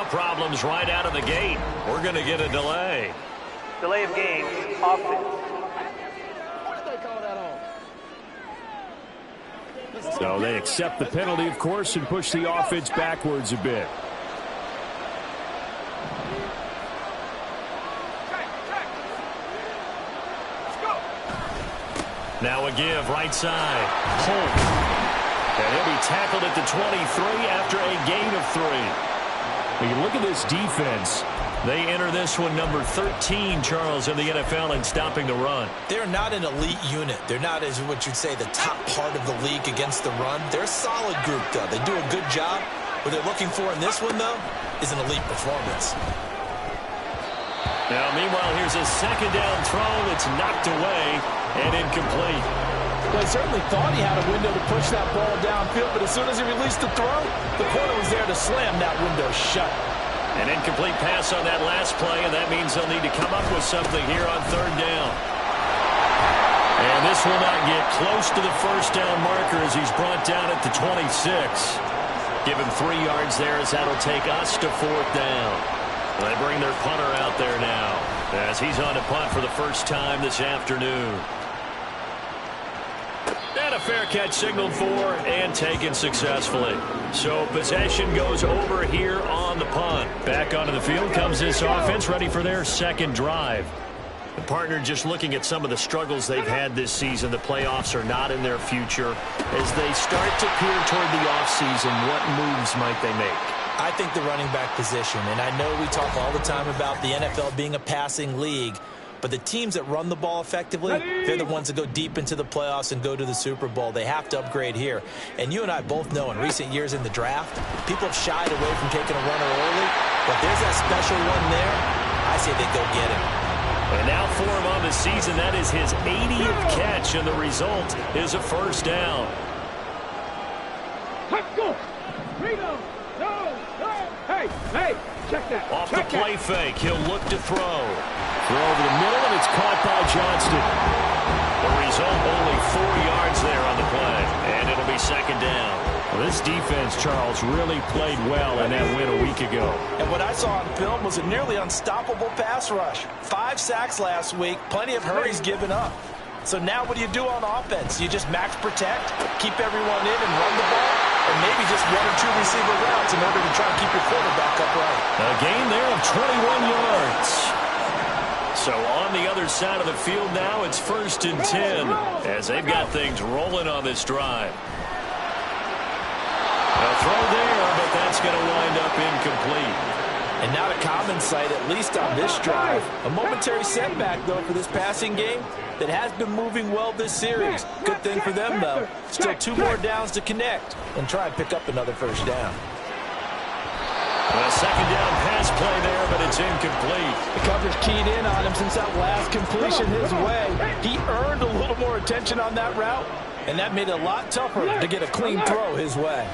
problems right out of the gate. We're going to get a delay. Delay of game, offense. So they accept the penalty, of course, and push the offense backwards a bit. Now a give, right side. Holt. And he'll be tackled at the 23 after a gain of 3. When you look at this defense, they enter this one number 13, Charles, in the NFL in stopping the run. They're not an elite unit. They're not, as what you'd say, the top part of the league against the run. They're a solid group, though. They do a good job. What they're looking for in this one, though, is an elite performance. Now, meanwhile, here's a second down throw that's knocked away and incomplete. Well, he certainly thought he had a window to push that ball downfield, but as soon as he released the throw, the corner was there to slam that window shut. An incomplete pass on that last play, and that means they'll need to come up with something here on third down. And this will not get close to the first down marker as he's brought down at the 26. Give him 3 yards there as that'll take us to fourth down. They bring their punter out there now as he's on to punt for the first time this afternoon. And a fair catch signaled for and taken successfully. So possession goes over here on the punt. Back onto the field comes this offense, ready for their second drive. The partner just looking at some of the struggles they've had this season. The playoffs are not in their future. As they start to peer toward the offseason, what moves might they make? I think the running back position, and I know we talk all the time about the NFL being a passing league, but the teams that run the ball effectively, they're the ones that go deep into the playoffs and go to the Super Bowl. They have to upgrade here. And you and I both know in recent years in the draft, people have shied away from taking a runner early, but there's that special one there. I say they go get him. And now for him on the season, that is his 80th catch, and the result is a first down. Hey, check that. Off the play fake, he'll look to throw. Throw over the middle, and it's caught by Johnston. The result, only 4 yards there on the play, and it'll be second down. Well, this defense, Charles, really played well in that win a week ago. And what I saw on film was a nearly unstoppable pass rush. 5 sacks last week, plenty of hurries given up. So now what do you do on offense? You just max protect, keep everyone in and run the ball, or maybe just 1 or 2 receiver routes in order to try and keep your quarterback upright. A gain there of 21 yards. So on the other side of the field now, it's 1st and 10 as they've got things rolling on this drive. A throw there, but that's going to wind up incomplete. And not a common sight, at least on this drive. A momentary setback, though, for this passing game that has been moving well this series. Good thing for them, though. Still 2 more downs to connect and try and pick up another first down. A second down pass play there, but it's incomplete. The coverage keyed in on him since that last completion his way. He earned a little more attention on that route, and that made it a lot tougher to get a clean throw his way.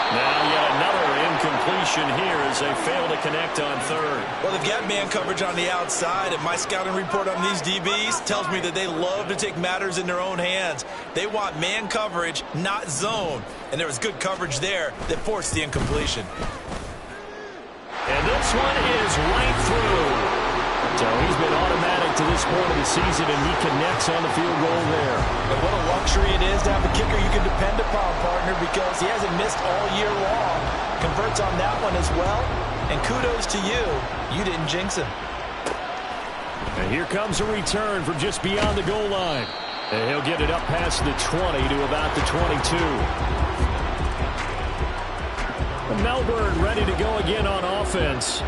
Now yet another incompletion here as they fail to connect on third. Well, they've got man coverage on the outside, and my scouting report on these DBs tells me that they love to take matters in their own hands. They want man coverage, not zone. And there was good coverage there that forced the incompletion. And this one is right through. So he's been automatic to this point of the season, and he connects on the field goal there. And what a luxury it is to have a kicker you can depend upon, partner, because he hasn't missed all year long. Converts on that one as well. And kudos to you. You didn't jinx him. And here comes a return from just beyond the goal line. And he'll get it up past the 20 to about the 22. Melbourne ready to go again on offense.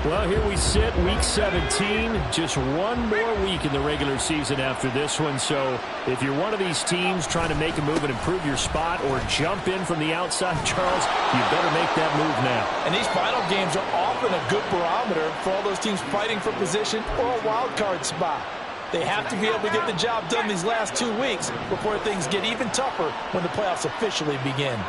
Well, here we sit, week 17, just 1 more week in the regular season after this one. So if you're one of these teams trying to make a move and improve your spot or jump in from the outside, Charles, you better make that move now. And these final games are often a good barometer for all those teams fighting for position or a wild card spot. They have to be able to get the job done these last 2 weeks before things get even tougher when the playoffs officially begin.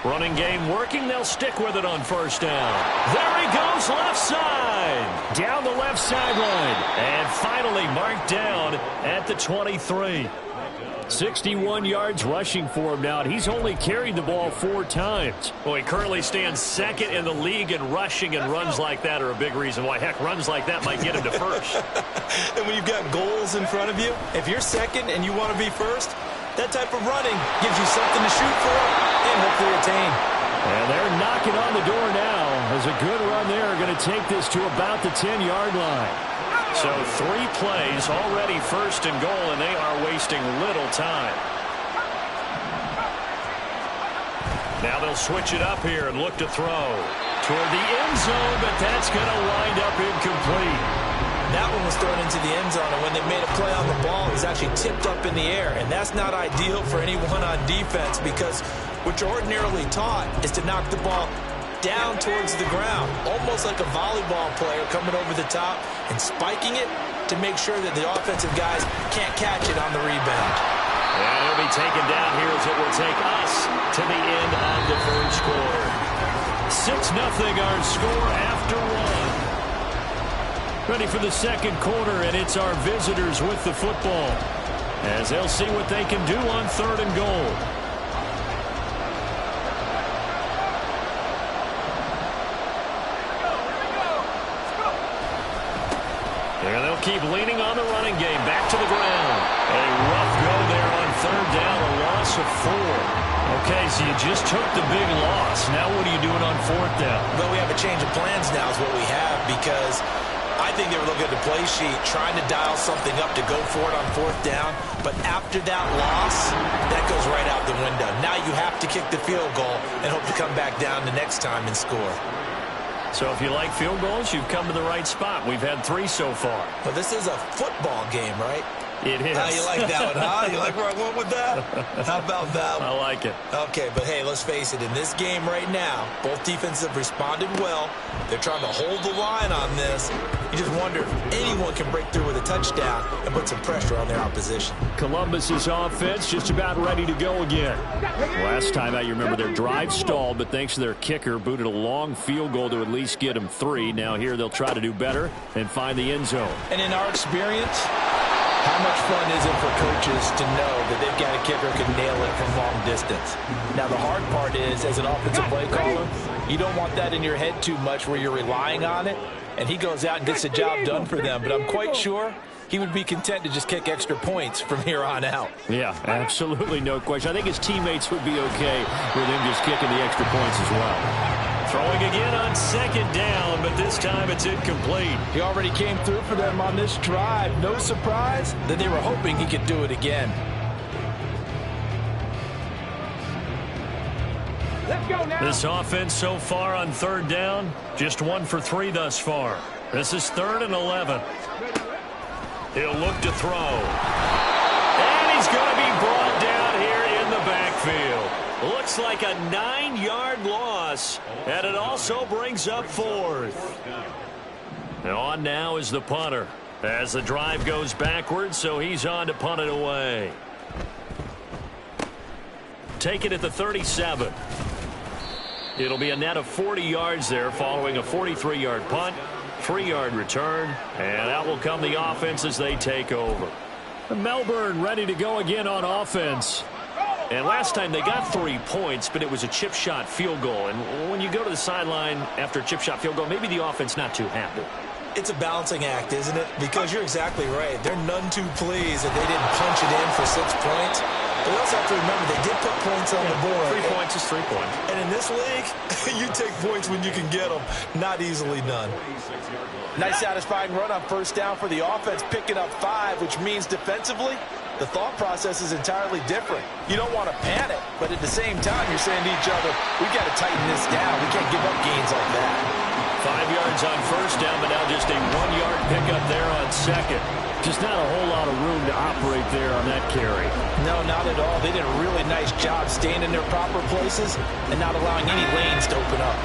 Running game working. They'll stick with it on first down. There he goes left side. line, down the left sideline, and finally marked down at the 23. 61 yards rushing for him now. He's only carried the ball 4 times. Well, he currently stands second in the league in rushing, and runs like that are a big reason why. Heck, runs like that might get him to first. And when you've got goals in front of you, if you're second and you want to be first, that type of running gives you something to shoot for and hopefully attain. And they're knocking on the door now. As a good run there, going to take this to about the 10-yard line. So 3 plays, already first and goal, and they are wasting little time. Now they'll switch it up here and look to throw toward the end zone, but that's going to wind up incomplete. That one was thrown into the end zone, and when they made a play on the ball, it was actually tipped up in the air. And that's not ideal for anyone on defense, because what you're ordinarily taught is to knock the ball down towards the ground, almost like a volleyball player coming over the top and spiking it to make sure that the offensive guys can't catch it on the rebound. And he'll be taken down here as it will take us to the end of the first quarter. 6-0 our score after 1. Ready for the second quarter, and it's our visitors with the football as they'll see what they can do on 3rd and goal. And they'll keep leaning on the running game. Back to the ground. A rough go there on 3rd down, a loss of 4. Okay, so you just took the big loss. Now what are you doing on 4th down? Well, we have a change of plans now is what we have, because I think they were looking at the play sheet, trying to dial something up to go for it on 4th down. But after that loss, that goes right out the window. Now you have to kick the field goal and hope to come back down the next time and score. So if you like field goals, you've come to the right spot. We've had 3 so far. Well, this is a football game, right? It is. You like that one, huh? You like where I went with that? How about that one? I like it. Okay, but hey, let's face it. In this game right now, both defenses have responded well. They're trying to hold the line on this. You just wonder if anyone can break through with a touchdown and put some pressure on their opposition. Columbus's offense just about ready to go again. Last time out, you remember their drive stalled, but thanks to their kicker, booted a long field goal to at least get them 3. Now here they'll try to do better and find the end zone. And in our experience, how much fun is it for coaches to know that they've got a kicker who can nail it from long distance? Now, the hard part is, as an offensive play caller, you don't want that in your head too much where you're relying on it, and he goes out and gets the job done for them. But I'm quite sure he would be content to just kick extra points from here on out. Yeah, absolutely no question. I think his teammates would be okay with him just kicking the extra points as well. Throwing again on 2nd down, but this time it's incomplete. He already came through for them on this drive. No surprise that they were hoping he could do it again. Let's go now. This offense so far on 3rd down, just 1 for 3 thus far. This is 3rd and 11. He'll look to throw. And he's going to be brought down here in the backfield. Looks like a 9-yard loss, and it also brings up 4th. And on now is the punter as the drive goes backwards, so he's on to punt it away. Take it at the 37. It'll be a net of 40 yards there following a 43-yard punt, 3-yard return, and out will come the offense as they take over. Melbourne ready to go again on offense. And last time they got 3 points, but it was a chip shot field goal. And when you go to the sideline after a chip shot field goal, maybe the offense not too happy. It's a balancing act, isn't it? Because you're exactly right. They're none too pleased that they didn't punch it in for 6 points. But we also have to remember they did put points on the board. 3 points is 3 points. And in this league, you take points when you can get them. Not easily done. Nice satisfying run on 1st down for the offense, picking up 5, which means defensively, the thought process is entirely different. You don't want to panic, but at the same time, you're saying to each other, we've got to tighten this down. We can't give up gains like that. 5 yards on 1st down, but now just a 1-yard pickup there on 2nd. Just not a whole lot of room to operate there on that carry. No, not at all. They did a really nice job staying in their proper places and not allowing any lanes to open up.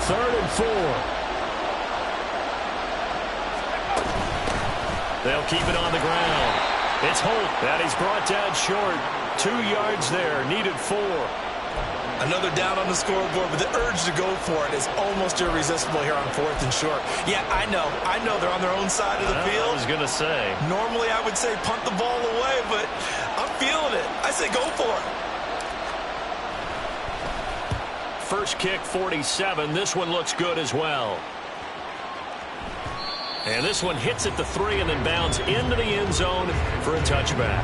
3rd and 4. They'll keep it on the ground. It's Holt, and he's brought down short. 2 yards there, needed 4. Another down on the scoreboard, but the urge to go for it is almost irresistible here on 4th and short. Yeah, I know they're on their own side of the field. I was going to say. Normally I would say punt the ball away, but I'm feeling it. I say go for it. First kick, 47. This one looks good as well. And this one hits at the 3 and then bounds into the end zone for a touchback.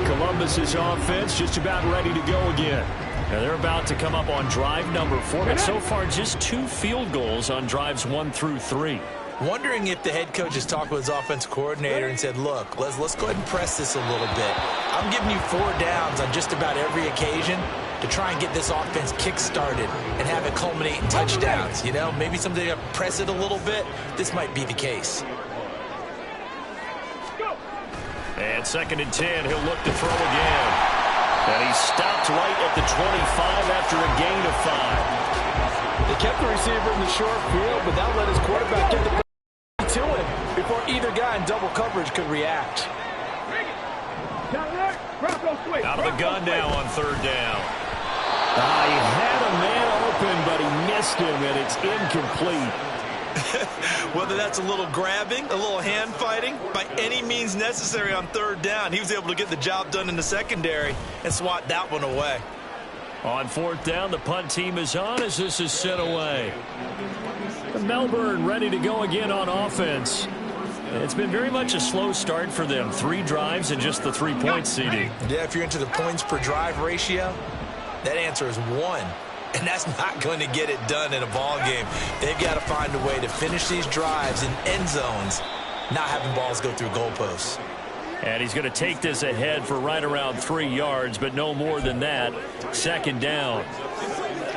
Columbus's offense just about ready to go again. And they're about to come up on drive number 4, but so far just 2 field goals on drives 1 through 3. Wondering if the head coach has talked with his offense coordinator and said, look, let's go ahead and press this a little bit. I'm giving you 4 downs on just about every occasion to try and get this offense kick-started and have it culminate in touchdowns. You know, maybe something to press it a little bit. This might be the case. And 2nd and 10, he'll look to throw again. And he stopped right at the 25 after a gain of 5. They kept the receiver in the short field, but that let his quarterback get the ball to him before either guy in double coverage could react. Out of the gun now on 3rd down. He had a man open, but he missed him, and it's incomplete. Whether that's a little grabbing, a little hand fighting, by any means necessary on 3rd down, he was able to get the job done in the secondary and swat that one away. On 4th down, the punt team is on as this is sent away. Melbourne ready to go again on offense. It's been very much a slow start for them. 3 drives and just the 3-point seeding. Yeah, if you're into the points per drive ratio, that answer is 1. And that's not going to get it done in a ball game. They've got to find a way to finish these drives in end zones, not having balls go through goalposts. And he's going to take this ahead for right around 3 yards, but no more than that. 2nd down.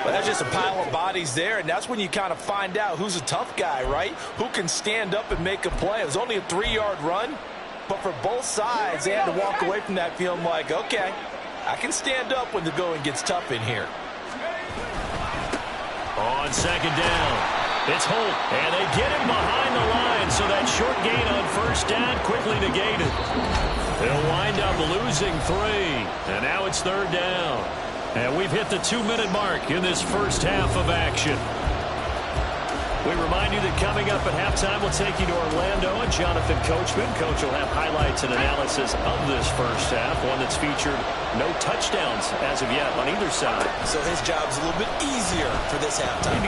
Well, that's just a pile of bodies there, and that's when you kind of find out who's a tough guy, right? Who can stand up and make a play. It was only a 3-yard run, but for both sides, they had to walk away from that feeling like, okay, I can stand up when the going gets tough in here. On 2nd down, it's Holt, and they get him behind the line, so that short gain on 1st down quickly negated. They'll wind up losing 3, and now it's 3rd down. And we've hit the 2-minute mark in this first half of action. We remind you that coming up at halftime, we'll take you to Orlando and Jonathan Coachman. Coach will have highlights and analysis of this first half, one that's featured no touchdowns as of yet on either side. So his job's a little bit easier for this halftime.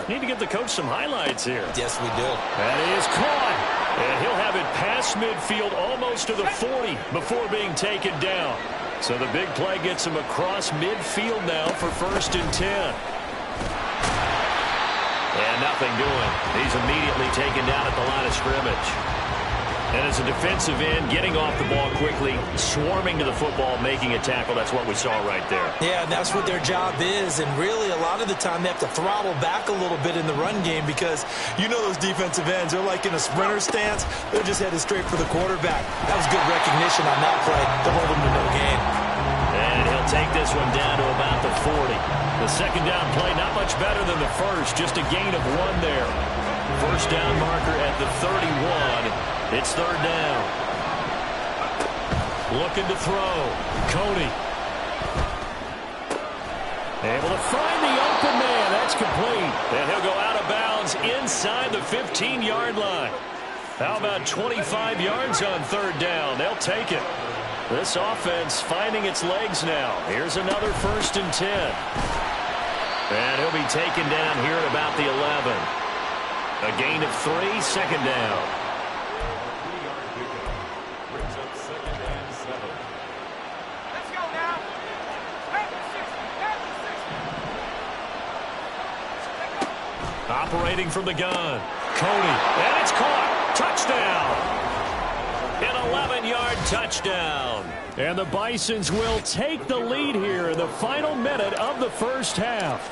Need to give the coach some highlights here. Yes, we do. And he is caught. And he'll have it past midfield almost to the 40 before being taken down. So the big play gets him across midfield now for 1st and 10. And nothing doing. He's immediately taken down at the line of scrimmage. And as a defensive end, getting off the ball quickly, swarming to the football, making a tackle, that's what we saw right there. Yeah, and that's what their job is. And really, a lot of the time, they have to throttle back a little bit in the run game because you know those defensive ends, they're like in a sprinter stance. They're just headed straight for the quarterback. That was good recognition on that play to hold him to no gain. And he'll take this one down to about the 40. The 2nd down play, not much better than the first, just a gain of 1 there. 1st down marker at the 31. It's 3rd down. Looking to throw. Coney. Able to find the open man. That's complete. And he'll go out of bounds inside the 15-yard line. How about 25 yards on 3rd down? They'll take it. This offense finding its legs now. Here's another 1st and 10. And he'll be taken down here at about the 11. A gain of 3, 2nd down. Operating from the gun. Coney. And it's caught. Touchdown. An 11-yard touchdown. And the Bisons will take the lead here in the final minute of the first half.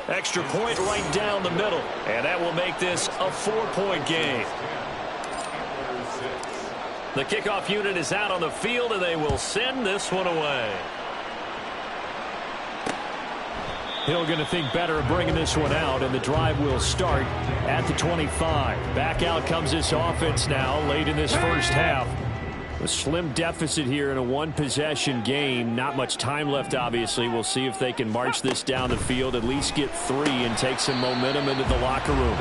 Extra point right down the middle. And that will make this a 4-point game. The kickoff unit is out on the field, and they will send this one away. Hill going to think better of bringing this one out, and the drive will start at the 25. Back out comes this offense now late in this first half. A slim deficit here in a one-possession game. Not much time left, obviously. We'll see if they can march this down the field, at least get 3 and take some momentum into the locker room.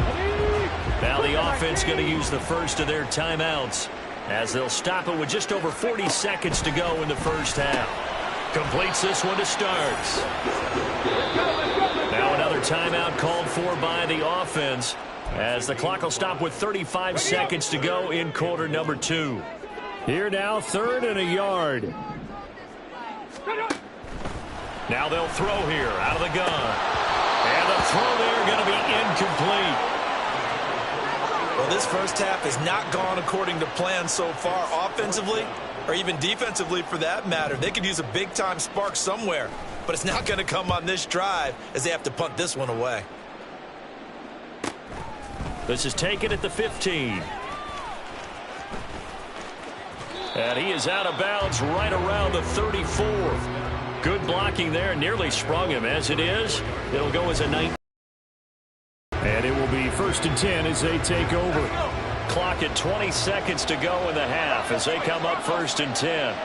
Now the offense going to use the first of their timeouts as they'll stop it with just over 40 seconds to go in the first half. Completes this one to Starks. Now another timeout called for by the offense as the clock will stop with 35 seconds to go in quarter number 2. Here now, 3rd and a yard. Now they'll throw here out of the gun. And the throw there going to be incomplete. Well, this first half has not gone according to plan so far offensively or even defensively for that matter. They could use a big-time spark somewhere, but it's not going to come on this drive as they have to punt this one away. This is taken at the 15. And he is out of bounds right around the 34. Good blocking there. Nearly sprung him. As it is, it'll go as a 19. And it will be 1st and 10 as they take over. Clock at 20 seconds to go in the half as they come up 1st and 10.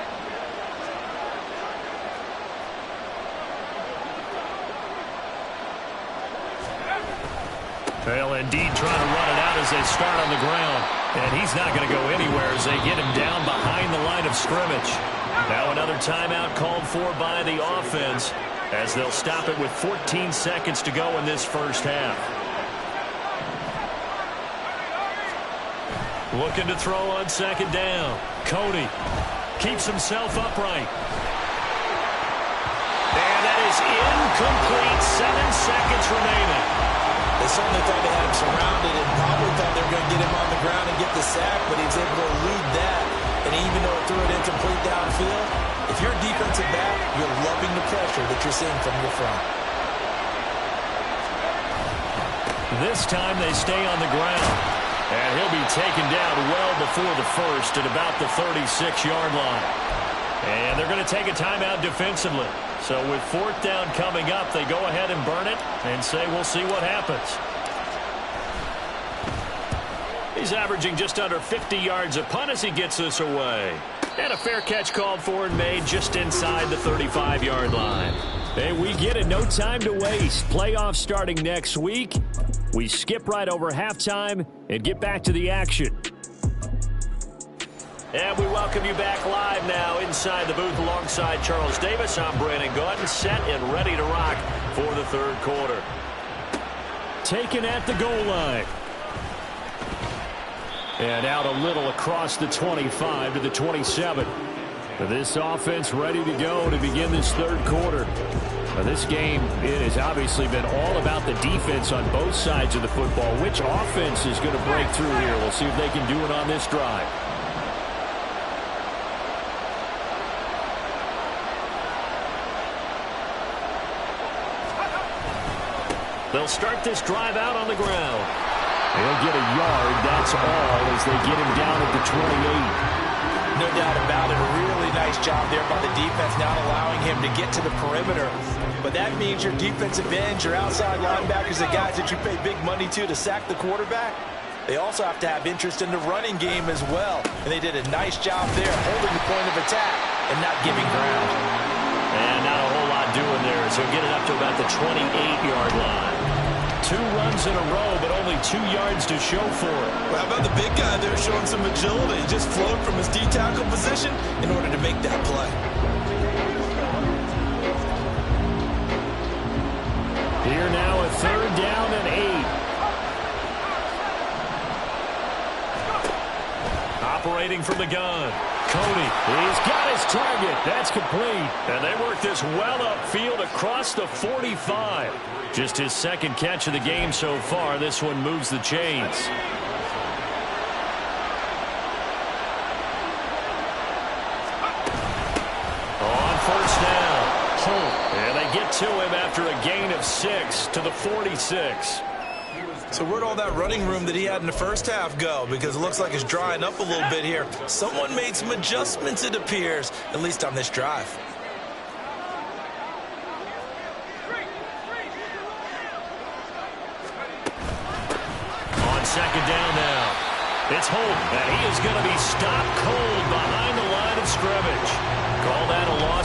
Well, indeed, trying to run it out as they start on the ground. And he's not going to go anywhere as they get him down behind the line of scrimmage. Now another timeout called for by the offense as they'll stop it with 14 seconds to go in this first half. Looking to throw on 2nd down. Cody keeps himself upright. And that is incomplete. 7 seconds remaining. They certainly thought they had him surrounded and probably thought they were going to get him on the ground and get the sack, but he was able to elude that. And even though it threw it incomplete downfield, if you're a defensive back, you're loving the pressure that you're seeing from your front. This time they stay on the ground. And he'll be taken down well before the first at about the 36-yard line. And they're going to take a timeout defensively. So with 4th down coming up, they go ahead and burn it and say we'll see what happens. He's averaging just under 50 yards a punt as he gets this away. And a fair catch called for and made just inside the 35-yard line. And we get it. No time to waste. Playoffs starting next week. We skip right over halftime and get back to the action. And we welcome you back live now inside the booth alongside Charles Davis. I'm Brandon Gaudin, set and ready to rock for the 3rd quarter. Taken at the goal line. And out a little across the 25 to the 27. This offense ready to go to begin this 3rd quarter. Now this game, it has obviously been all about the defense on both sides of the football. Which offense is going to break through here? We'll see if they can do it on this drive. They'll start this drive out on the ground. They'll get a yard, that's all, as they get him down at the 28. No doubt about it. A really nice job there by the defense, not allowing him to get to the perimeter. But that means your defensive ends, your outside linebackers, the guys that you pay big money to sack the quarterback, they also have to have interest in the running game as well. And they did a nice job there, holding the point of attack and not giving ground. And not a whole lot doing there, so get it up to about the 28-yard line. 2 runs in a row, but only 2 yards to show for it. Well, how about the big guy there showing some agility? He just flowed from his D-tackle position in order to make that play. Here now a 3rd down and 8. Operating from the gun. Cody, he's got his target. That's complete. And they work this well upfield across the 45. Just his 2nd catch of the game so far. This one moves the chains. On 1st down. And they get to him after a gain of 6 to the 46. So where'd all that running room that he had in the first half go? Because it looks like it's drying up a little bit here. Someone made some adjustments, it appears, at least on this drive. On 2nd down now. It's Holt, and he is going to be stopped cold behind the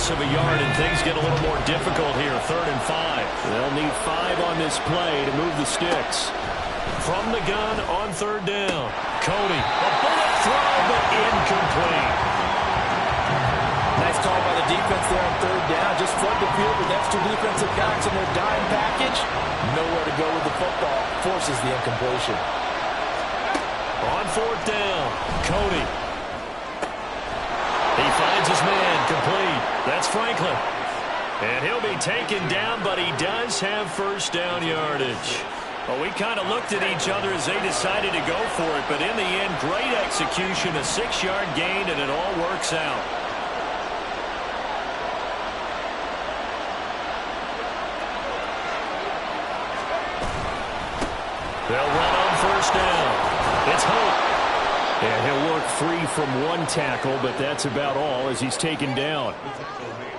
loss of a yard, and things get a little more difficult here. 3rd and 5. They'll need 5 on this play to move the sticks. From the gun on 3rd down. Cody, a bullet throw, but incomplete. Nice call by the defense there on 3rd down. Just flood the field with extra defensive backs in their dime package. Nowhere to go with the football. Forces the incompletion. On 4th down, Cody. He finds his man, complete. That's Franklin. And he'll be taken down, but he does have 1st down yardage. Well, we kind of looked at each other as they decided to go for it, but in the end, great execution, a 6-yard gain, and it all works out. They'll run on 1st down. It's Hope. And he'll work free from 1 tackle, but that's about all as he's taken down.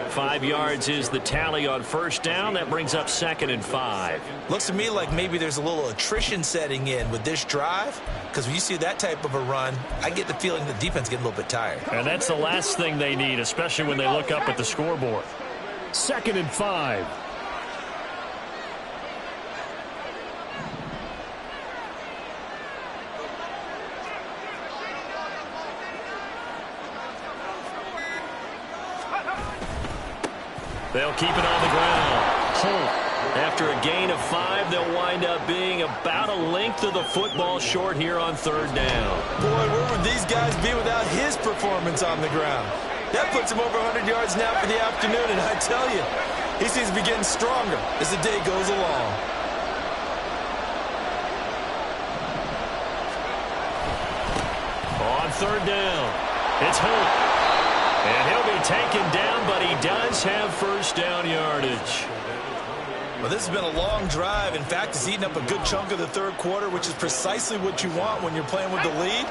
5 yards is the tally on 1st down. That brings up 2nd and 5. Looks to me like maybe there's a little attrition setting in with this drive, because when you see that type of a run, I get the feeling the defense getting a little bit tired. And that's the last thing they need, especially when they look up at the scoreboard. 2nd and 5. They'll keep it on the ground. Holt, after a gain of 5, they'll wind up being about a length of the football short here on 3rd down. Boy, where would these guys be without his performance on the ground? That puts him over 100 yards now for the afternoon, and I tell you, he seems to be getting stronger as the day goes along. On 3rd down, it's Holt. And he'll be taken down, but he does have 1st down yardage. Well, this has been a long drive. In fact, it's eaten up a good chunk of the 3rd quarter, which is precisely what you want when you're playing with the lead.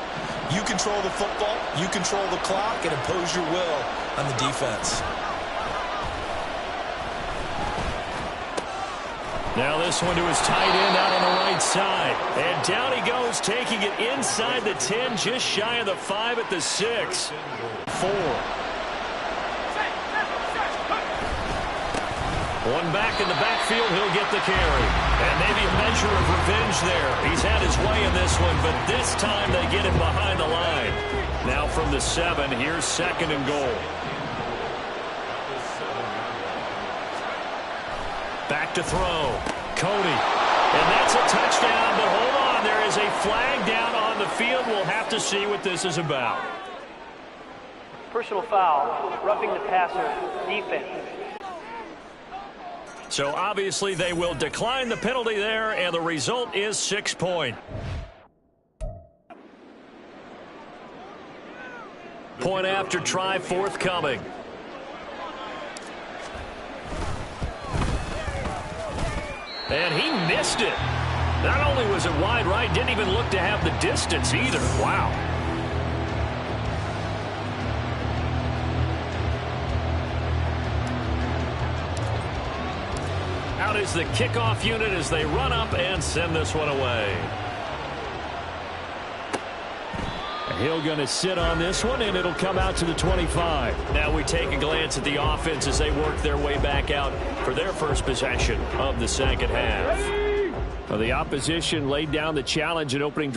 You control the football, you control the clock, and impose your will on the defense. Now this one to his tight end out on the right side. And down he goes, taking it inside the 10, just shy of the 5 at the 6. 4. One back in the backfield, he'll get the carry. And maybe a measure of revenge there. He's had his way in this one, but this time they get him behind the line. Now from the 7, here's 2nd and goal. Back to throw. Cody. And that's a touchdown, but hold on. There is a flag down on the field. We'll have to see what this is about. Personal foul, roughing the passer, defense. So obviously they will decline the penalty there, and the result is 6 points. Point after try forthcoming. And he missed it. Not only was it wide right, didn't even look to have the distance either. Wow. Out is the kickoff unit as they run up and send this one away. He'll going to sit on this one, and it'll come out to the 25. Now we take a glance at the offense as they work their way back out for their first possession of the 2nd half. Well, the opposition laid down the challenge in opening drive.